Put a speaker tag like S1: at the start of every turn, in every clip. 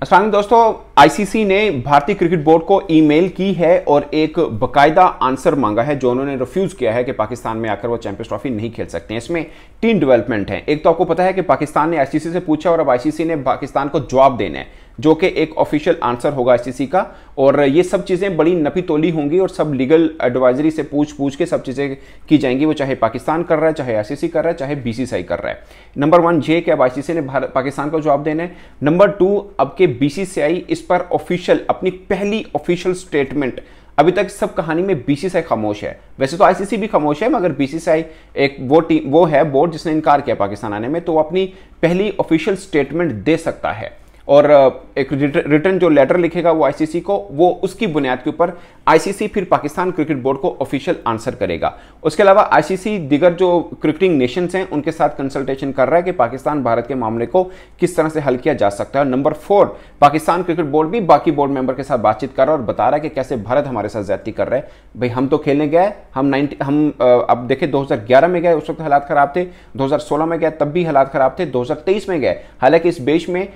S1: अस्सलाम वालेकुम दोस्तों, आईसीसी ने भारतीय क्रिकेट बोर्ड को ईमेल की है और एक बकायदा आंसर मांगा है जो उन्होंने रिफ्यूज किया है कि पाकिस्तान में आकर वो चैंपियंस ट्रॉफी नहीं खेल सकते हैं। इसमें 3 डेवलपमेंट हैं। एक तो आपको पता है कि पाकिस्तान ने आईसीसी से पूछा और अब आईसीसी ने पाकिस्तान को जवाब देना है, जो कि एक ऑफिशियल आंसर होगा आईसीसी का। और ये सब चीजें बड़ी नपी तोली होंगी और सब लीगल एडवाइजरी से पूछ के सब चीजें की जाएंगी, वो चाहे पाकिस्तान कर रहा है, चाहे आईसीसी कर रहा है, चाहे बीसीसीआई कर रहा है। नंबर 1 ये कि अब आईसीसी ने पाकिस्तान को जवाब देना है। नंबर 2 अब के बीसीसीआई इस पर ऑफिशियल अपनी पहली ऑफिशियल स्टेटमेंट, अभी तक सब कहानी में बीसीसीआई खामोश है। वैसे तो आईसीसी भी खामोश है, मगर बीसीसीआई एक वो है बोर्ड जिसने इनकार किया पाकिस्तान आने में, तो वो अपनी पहली ऑफिशियल स्टेटमेंट दे सकता है और एक रिटर्न जो लेटर लिखेगा वो आईसीसी को, वो उसकी बुनियाद के ऊपर आईसीसी फिर पाकिस्तान क्रिकेट बोर्ड को ऑफिशियल आंसर करेगा। उसके अलावा आईसीसी दीगर जो क्रिकेटिंग नेशंस हैं उनके साथ कंसल्टेशन कर रहा है कि पाकिस्तान भारत के मामले को किस तरह से हल किया जा सकता है। नंबर 4 पाकिस्तान क्रिकेट बोर्ड भी बाकी बोर्ड मेंबर के साथ बातचीत कर रहा है और बता रहा है कि कैसे भारत हमारे साथ ज्यादती कर रहा है। भाई हम तो खेलने गए, हम अब देखे 2011 में गए, उस वक्त हालात खराब थे, 2016 में गए तब भी हालात खराब थे, 2023 में गए, हालांकि इस बेच में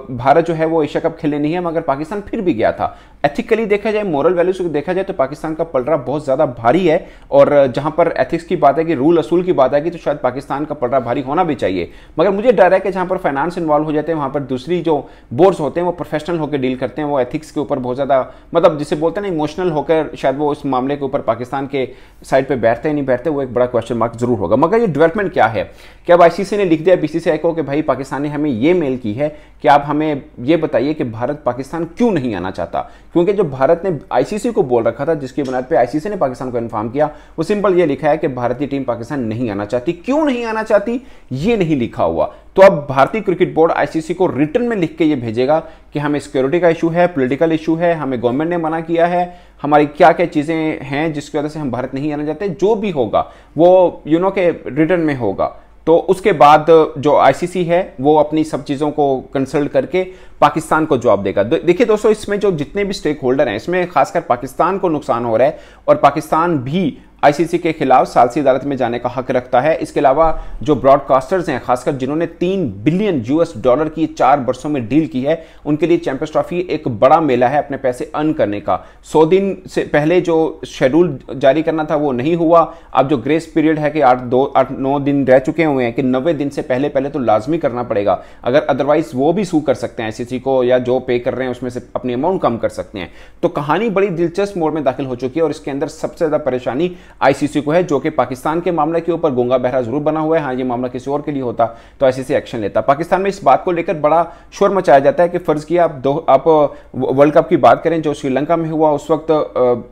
S1: भारत जो है वो एशिया कप खेलने नहीं है, मगर पाकिस्तान फिर भी गया था। एथिकली देखा जाए, मोरल वैल्यूज को देखा जाए तो पाकिस्तान का पलड़ा बहुत ज्यादा भारी है और जहां पर एथिक्स की बात है कि रूल असूल की बात है कि तो शायद पाकिस्तान का पलड़ा भारी होना भी चाहिए। मगर मुझे डर है कि जहां पर फाइनेंस इन्वॉल्व हो जाते हैं वहां पर दूसरी जो बोर्ड्स होते हैं वो प्रोफेशनल होकर डील करते हैं, वो एथिक्स के ऊपर बहुत ज्यादा मतलब जिसे बोलते हैं ना इमोशनल होकर शायद वो इस मामले के ऊपर पाकिस्तान के साइड पे बैठते हैं नहीं बैठते, वो एक बड़ा क्वेश्चन मार्क जरूर होगा। मगर ये डेवलपमेंट क्या है कि अब आईसीसी ने लिख दिया बीसीसीआई को कि भाई पाकिस्तान ने हमें ये मेल की है कि आप हमें ये बताइए कि भारत पाकिस्तान क्यों नहीं आना चाहता। क्योंकि जो भारत ने आईसीसी को बोल रखा था, जिसकी बुनियाद पे आईसीसी ने पाकिस्तान को इन्फॉर्म किया, वो सिंपल ये लिखा है कि भारतीय टीम पाकिस्तान नहीं आना चाहती। क्यों नहीं आना चाहती ये नहीं लिखा हुआ। तो अब भारतीय क्रिकेट बोर्ड आईसीसी को रिटर्न में लिख के ये भेजेगा कि हमें सिक्योरिटी का इशू है, पॉलिटिकल इशू है, हमें गवर्नमेंट ने मना किया है, हमारी क्या क्या चीजें हैं जिसकी वजह से हम भारत नहीं आना चाहते। जो भी होगा वो के रिटर्न में होगा। तो उसके बाद जो आईसीसी है वो अपनी सब चीजों को कंसल्ट करके पाकिस्तान को जवाब देगा। देखिए दोस्तों, इसमें जो जितने भी स्टेक होल्डर हैं, इसमें खासकर पाकिस्तान को नुकसान हो रहा है और पाकिस्तान भी आईसीसी के खिलाफ सालसी अदालत में जाने का हक रखता है। इसके अलावा जो ब्रॉडकास्टर्स हैं, खासकर जिन्होंने $3 बिलियन की 4 वर्षों में डील की है, उनके लिए चैंपियंस ट्रॉफी एक बड़ा मेला है अपने पैसे अर्न करने का। 100 दिन से पहले जो शेड्यूल जारी करना था वो नहीं हुआ। अब जो ग्रेस पीरियड है कि 8-9 दिन रह चुके हुए हैं कि 90 दिन से पहले तो लाजमी करना पड़ेगा, अगर अदरवाइज वो भी सू कर सकते हैं आईसीसी को, या जो पे कर रहे हैं उसमें से अपनी अमाउंट कम कर सकते हैं। तो कहानी बड़ी दिलचस्प मोड़ में दाखिल हो चुकी है और इसके अंदर सबसे ज्यादा परेशानी आईसीसी को है, जो कि पाकिस्तान के मामले के ऊपर गूंगा बहरा जरूर बना हुआ है। हाँ, ये मामला किसी और के लिए होता तो आईसीसी एक्शन लेता। पाकिस्तान में इस बात को लेकर बड़ा शोर मचाया जाता है कि फर्ज किया आप वर्ल्ड कप की बात करें जो श्रीलंका में हुआ, उस वक्त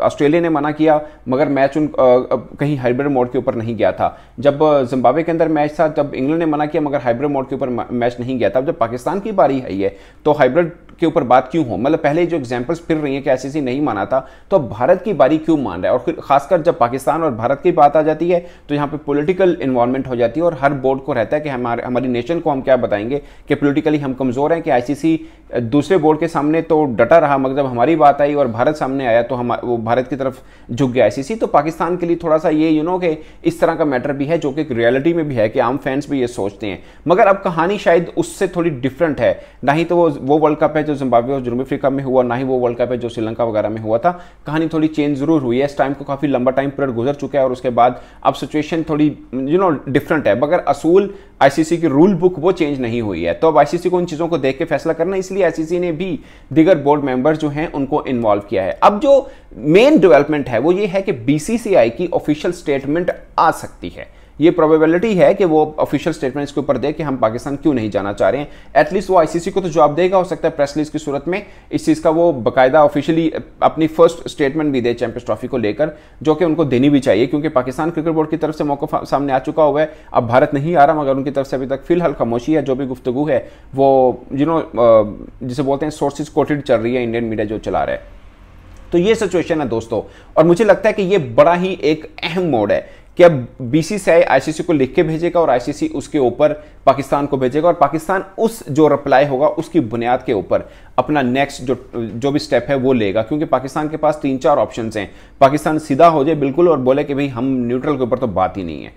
S1: ऑस्ट्रेलिया ने मना किया, मगर मैच कहीं हाइब्रिड मोड के ऊपर नहीं गया था। जब जिम्बाब्वे के अंदर मैच था तब इंग्लैंड ने मना किया, मगर हाइब्रिड मोड के ऊपर मैच नहीं गया था। जब पाकिस्तान की बारी आई है तो हाइब्रिड के ऊपर बात क्यों हो, मतलब पहले जो एग्जांपल्स फिर रही है कि आईसीसी नहीं माना था, तो भारत की बारी क्यों मान रहा है। और फिर खासकर जब पाकिस्तान और भारत की बात आ जाती है तो यहां पे पॉलिटिकल इन्वॉल्वमेंट हो जाती है और हर बोर्ड को रहता है कि हमारी नेशन को हम क्या बताएंगे कि पॉलिटिकली हम कमजोर हैं, कि आईसीसी दूसरे बोर्ड के सामने तो डटा रहा, मगर जब हमारी बात आई और भारत सामने आया तो वो भारत की तरफ झुक गया आईसीसी। तो पाकिस्तान के लिए थोड़ा सा ये कि इस तरह का मैटर भी है, जो कि रियलिटी में भी है कि आम फैंस भी ये सोचते हैं। मगर अब कहानी शायद उससे थोड़ी डिफरेंट है। ना ही तो वो वर्ल्ड कप है जो जिम्बाब्वे और जनूबी अफ्रीका में हुआ, ना ही वो वर्ल्ड कप है जो श्रीलंका वगैरह में हुआ था। कहानी थोड़ी चेंज जरूर हुई है। इस टाइम को काफी लंबा टाइम पीरियड गुजर चुका है और उसके बाद अब सिचुएशन थोड़ी डिफरेंट है, मगर असूल आईसीसी की रूल बुक वो चेंज नहीं हुई है। तो अब आईसीसी को इन चीजों को देख के फैसला करना, इसलिए आईसीसी ने भी दीगर बोर्ड मेंबर्स जो हैं उनको इन्वॉल्व किया है। अब जो मेन डेवलपमेंट है वो ये है कि बीसीसीआई की ऑफिशियल स्टेटमेंट आ सकती है। ये प्रोबेबिलिटी है कि वो ऑफिशियल स्टेटमेंट इसके ऊपर दे कि हम पाकिस्तान क्यों नहीं जाना चाह रहे हैं। एटलीस्ट वो आईसीसी को तो जवाब देगा, हो सकता है प्रेस रिलीज की सूरत में इस चीज का वो बकायदा ऑफिशियली अपनी फर्स्ट स्टेटमेंट भी दे चैंपियंस ट्रॉफी को लेकर, जो कि उनको देनी भी चाहिए, क्योंकि पाकिस्तान क्रिकेट बोर्ड की तरफ से मौका सामने आ चुका हुआ है। अब भारत नहीं आ रहा, मगर उनकी तरफ से अभी तक फिलहाल खामोशी है। जो भी गुफ्तगू है वो जिसे बोलते हैं सोर्सेज कोटेड चल रही है, इंडियन मीडिया जो चला रहा है। तो ये सिचुएशन है दोस्तों, और मुझे लगता है कि ये बड़ा ही एक अहम मोड़ है कि अब बीसीसीआई आईसीसी को लिख के भेजेगा और आईसीसी उसके ऊपर पाकिस्तान को भेजेगा और पाकिस्तान उस जो रिप्लाई होगा उसकी बुनियाद के ऊपर अपना नेक्स्ट जो भी स्टेप है वो लेगा। क्योंकि पाकिस्तान के पास 3-4 ऑप्शंस हैं। पाकिस्तान सीधा हो जाए बिल्कुल और बोले कि भाई हम न्यूट्रल के ऊपर तो बात ही नहीं है,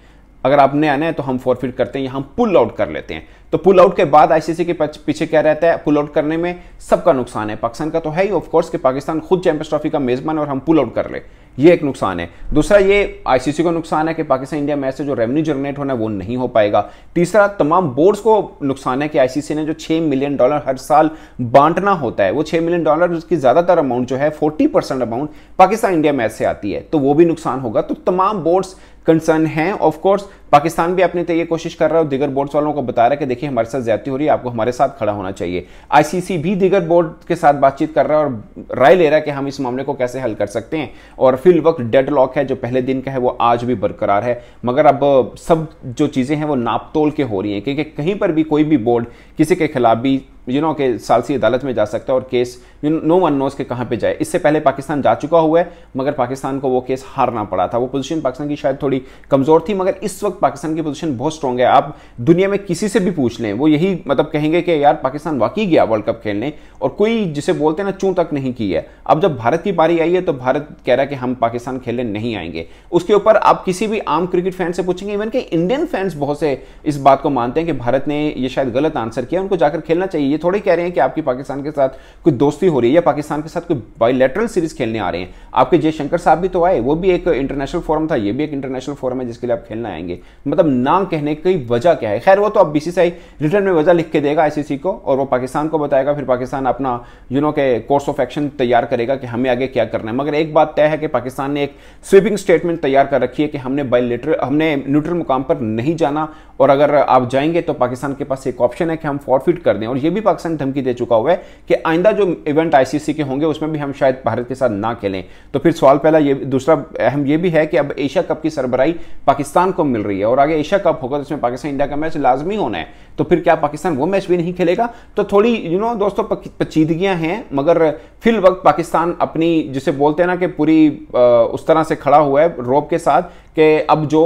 S1: अगर आपने आना है तो हम फॉरफिट करते हैं या हम पुल आउट कर लेते हैं। तो पुल आउट के बाद आईसीसी के पीछे क्या रहता है, पुल आउट करने में सबका नुकसान है। पाकिस्तान का तो है ही ऑफ कोर्स कि पाकिस्तान खुद चैंपियंस ट्रॉफी का मेजबान और हम पुल आउट कर ले, ये एक नुकसान है। दूसरा ये आईसीसी को नुकसान है कि पाकिस्तान इंडिया मैच से जो रेवेन्यू जनरेट होना है वो नहीं हो पाएगा। तीसरा तमाम बोर्ड्स को नुकसान है कि आईसीसी ने जो $6 मिलियन हर साल बांटना होता है, वो $6 मिलियन उसकी ज्यादातर अमाउंट जो है 40% अमाउंट पाकिस्तान इंडिया मैच से आती है, तो वो भी नुकसान होगा। तो तमाम बोर्ड्स कंसर्न है। ऑफ कोर्स पाकिस्तान भी अपनी ये कोशिश कर रहा है और दीगर बोर्ड्स वालों को बता रहा है कि देखिए हमारे साथ ज्यादती हो रही है, आपको हमारे साथ खड़ा होना चाहिए। आईसीसी भी दीगर बोर्ड के साथ बातचीत कर रहा है और राय ले रहा है कि हम इस मामले को कैसे हल कर सकते हैं। और फिल वक्त डेडलॉक है जो पहले दिन का है वो आज भी बरकरार है, मगर अब सब जो चीजें हैं वो नापतोल के हो रही हैं, क्योंकि कहीं पर भी कोई भी बोर्ड किसी के खिलाफ भी के सालसी अदालत में जा सकता है और केस नो वन नोस के कहां पे जाए। इससे पहले पाकिस्तान जा चुका हुआ है, मगर पाकिस्तान को वो केस हारना पड़ा था। वो पोजीशन पाकिस्तान की शायद थोड़ी कमजोर थी, मगर इस वक्त पाकिस्तान की पोजीशन बहुत स्ट्रांग है। आप दुनिया में किसी से भी पूछ लें, वो यही कहेंगे कि यार पाकिस्तान वाकई गया वर्ल्ड कप खेलने और कोई जिसे बोलते हैं ना चूं तक नहीं की है। अब जब भारत की बारी आई है तो भारत कह रहा है कि हम पाकिस्तान खेलने नहीं आएंगे। उसके ऊपर आप किसी भी आम क्रिकेट फैन से पूछेंगे, इवन के इंडियन फैंस बहुत से इस बात को मानते हैं कि भारत ने ये शायद गलत आंसर किया, उनको जाकर खेलना चाहिए। ये थोड़ी कह रहे हैं कि आपकी पाकिस्तान के साथ कोई दोस्ती हो रही है या पाकिस्तान के साथ कोई बायलैटरल सीरीज खेलने आ रहे हैं। आपके जयशंकर साहब भी तो आए, वो भी एक इंटरनेशनल फोरम था, ये भी एक इंटरनेशनल फोरम है जिसके लिए आप खेलना आएंगे। ना कहने की वजह क्या है? खैर वो तो अब बीसीसीआई रिटर्न में वजह लिख के देगा आईसीसी को और वो पाकिस्तान को बताएगा, फिर पाकिस्तान अपना के कोर्स ऑफ एक्शन तैयार करेगा कि हमें आगे क्या करना है। मगर एक बात तय है कि पाकिस्तान ने एक स्वीपिंग स्टेटमेंट तैयार कर रखी है कि हमने न्यूट्रल मुकाम पर नहीं जाना, और अगर आप जाएंगे तो पाकिस्तान के पास एक ऑप्शन है कि हम फॉरफिट कर दें। और ये भी पाकिस्तान धमकी दे चुका हुआ है कि आइंदा जो इवेंट आईसीसी के होंगे उसमें भी हम शायद भारत के साथ ना खेलें। तो फिर सवाल पहला ये, दूसरा अहम ये भी है कि अब एशिया कप की सरबराही पाकिस्तान को मिल रही है और आगे एशिया कप होगा तो इसमें पाकिस्तान इंडिया का मैच लाजमी होना है। तो फिर क्या पाकिस्तान वो मैच भी नहीं खेलेगा? तो थोड़ी दोस्तों पेचीदगियां हैं, मगर फिल वक्त पाकिस्तान अपनी जिसे बोलते हैं ना कि पूरी उस तरह से खड़ा हुआ है रोब के साथ कि अब जो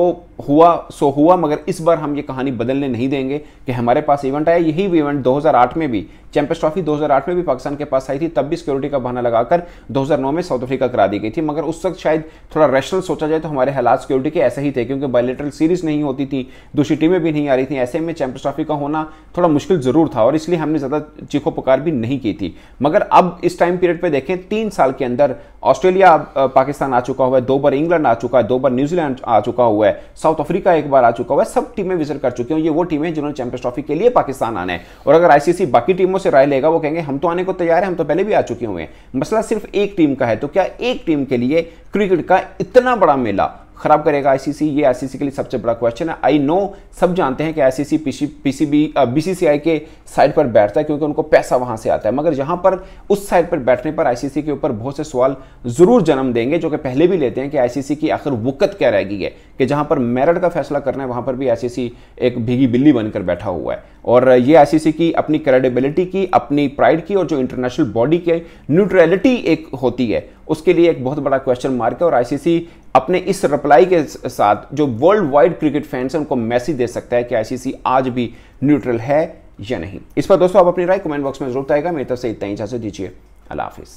S1: हुआ सो हुआ, मगर इस बार हम ये कहानी बदलने नहीं देंगे कि हमारे पास इवेंट आया। यही इवेंट 2008 में भी, चैंपियंस ट्रॉफी 2008 में भी पाकिस्तान के पास आई थी, तब भी सिक्योरिटी का बहाना लगाकर 2009 में साउथ अफ्रीका करा दी गई थी। मगर उस वक्त शायद थोड़ा रैशनल सोचा जाए तो हमारे हालात सिक्योरिटी के ऐसे ही थे, क्योंकि बायलैटरल सीरीज नहीं होती थी, दूसरी टीमें भी नहीं आ रही थी। ऐसे में चैंपियंस ट्रॉफी का होना थोड़ा मुश्किल जरूर था और इसलिए हमने ज्यादा चीखो पुकार भी नहीं की थी। मगर अब इस टाइम पीरियड पे देखें, 3 साल के अंदर ऑस्ट्रेलिया पाकिस्तान आ चुका हुआ है, 2 बार इंग्लैंड आ चुका है, 2 बार न्यूजीलैंड आ चुका हुआ है, साउथ अफ्रीका एक बार आ चुका हुआ है, सब टीमें विजिट कर चुकी हैं। ये वो टीमें जिन्होंने चैंपियंस ट्रॉफी के लिए पाकिस्तान आना है। और अगर आईसीसी बाकी टीमों से राय लेगा, वो कहेंगे हम तो आने को तैयार हैं, हम तो पहले भी आ चुके हुए हैं। मसला सिर्फ एक टीम का है, तो क्या एक टीम के लिए क्रिकेट का इतना बड़ा मेला खराब करेगा आईसीसी? ये आईसीसी के लिए सबसे बड़ा क्वेश्चन है। आई नो सब जानते हैं कि आईसीसी बीसीसीआई के साइड पर बैठता है क्योंकि उनको पैसा वहां से आता है, मगर यहां पर उस साइड पर बैठने पर आईसीसी के ऊपर बहुत से सवाल जरूर जन्म देंगे, जो कि पहले भी लेते हैं कि आईसीसी की आखिर वक़्त क्या रह गई है कि जहां पर मेरिट का फैसला करना है वहां पर भी आईसीसी एक भीगी बिल्ली बनकर बैठा हुआ है। और ये आईसीसी की अपनी क्रेडिबिलिटी की, अपनी प्राइड की और जो इंटरनेशनल बॉडी की न्यूट्रलिटी एक होती है उसके लिए एक बहुत बड़ा क्वेश्चन मार्क है। और आईसीसी अपने इस रिप्लाई के साथ जो वर्ल्ड वाइड क्रिकेट फैंस हैं उनको मैसेज दे सकता है कि आईसीसी आज भी न्यूट्रल है या नहीं। इस पर दोस्तों आप अपनी राय कमेंट बॉक्स में जरूर बताइएगा। मेरी तरफ से इतना ही, इजाजत दीजिए, अल्लाह हाफिज।